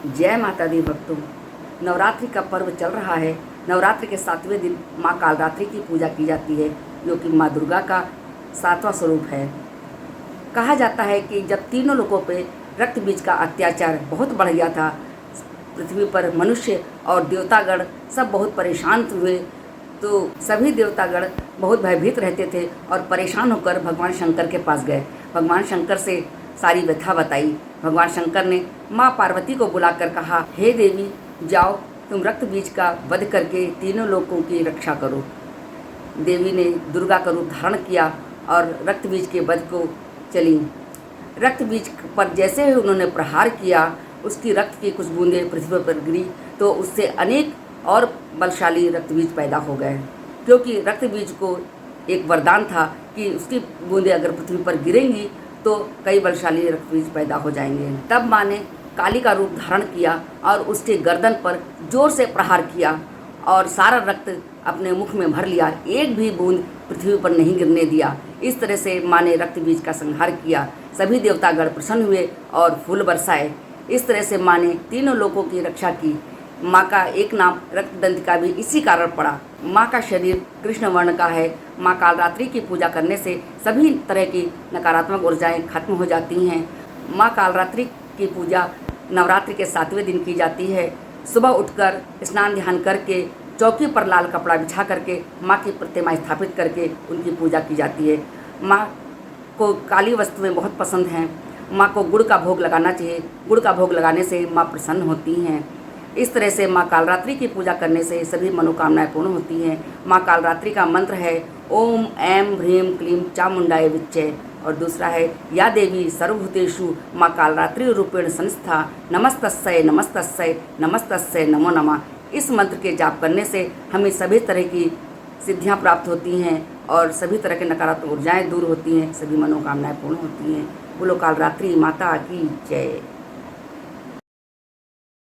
जय माता दी भक्तों। नवरात्रि का पर्व चल रहा है। नवरात्रि के 7वें दिन माँ कालरात्रि की पूजा की जाती है, जो कि माँ दुर्गा का 7वां स्वरूप है। कहा जाता है कि जब तीनों लोगों पे रक्त बीज का अत्याचार बहुत बढ़ गया था, पृथ्वी पर मनुष्य और देवतागण सब बहुत परेशान हुए, तो सभी देवतागण बहुत भयभीत रहते थे और परेशान होकर भगवान शंकर के पास गए। भगवान शंकर से सारी व्यथा बताई। भगवान शंकर ने माँ पार्वती को बुलाकर कहा, हे देवी, जाओ तुम रक्त बीज का वध करके तीनों लोगों की रक्षा करो। देवी ने दुर्गा का रूप धारण किया और रक्त बीज के वध को चली। रक्त बीज पर जैसे ही उन्होंने प्रहार किया, उसकी रक्त की कुछ बूंदें पृथ्वी पर गिरी, तो उससे अनेक और बलशाली रक्त बीज पैदा हो गए, क्योंकि रक्त बीज को एक वरदान था कि उसकी बूंदें अगर पृथ्वी पर गिरेंगी तो कई बलशाली रक्त बीज पैदा हो जाएंगे। तब माँ ने काली का रूप धारण किया और उसके गर्दन पर जोर से प्रहार किया और सारा रक्त अपने मुख में भर लिया, एक भी बूंद पृथ्वी पर नहीं गिरने दिया। इस तरह से माँ ने रक्त बीज का संहार किया। सभी देवतागण प्रसन्न हुए और फूल बरसाए। इस तरह से माँ ने तीनों लोगों की रक्षा की। माँ का एक नाम रक्तदंतिका भी इसी कारण पड़ा। माँ का शरीर कृष्ण वर्ण का है। माँ कालरात्रि की पूजा करने से सभी तरह की नकारात्मक ऊर्जाएं खत्म हो जाती हैं। माँ कालरात्रि की पूजा नवरात्रि के 7वें दिन की जाती है। सुबह उठकर स्नान ध्यान करके चौकी पर लाल कपड़ा बिछा करके माँ की प्रतिमा स्थापित करके उनकी पूजा की जाती है। माँ को काली वस्तुएं बहुत पसंद हैं। माँ को गुड़ का भोग लगाना चाहिए। गुड़ का भोग लगाने से माँ प्रसन्न होती हैं। इस तरह से माँ कालरात्रि की पूजा करने से सभी मनोकामनाएं पूर्ण होती हैं। माँ कालरात्रि का मंत्र है ओम ऐं ह्रीं क्लीं चामुंडाय विच्चे, और दूसरा है या देवी सर्वभूतेषु माँ कालरात्रि रूपेण संस्था नमस्तस्यै नमस्तस्यै नमस्तस्यै नमो नमः। इस मंत्र के जाप करने से हमें सभी तरह की सिद्धियां प्राप्त होती हैं और सभी तरह के नकारात्मक ऊर्जाएं दूर होती हैं, सभी मनोकामनाएं पूर्ण होती हैं। बोलो कालरात्रि माता की जय।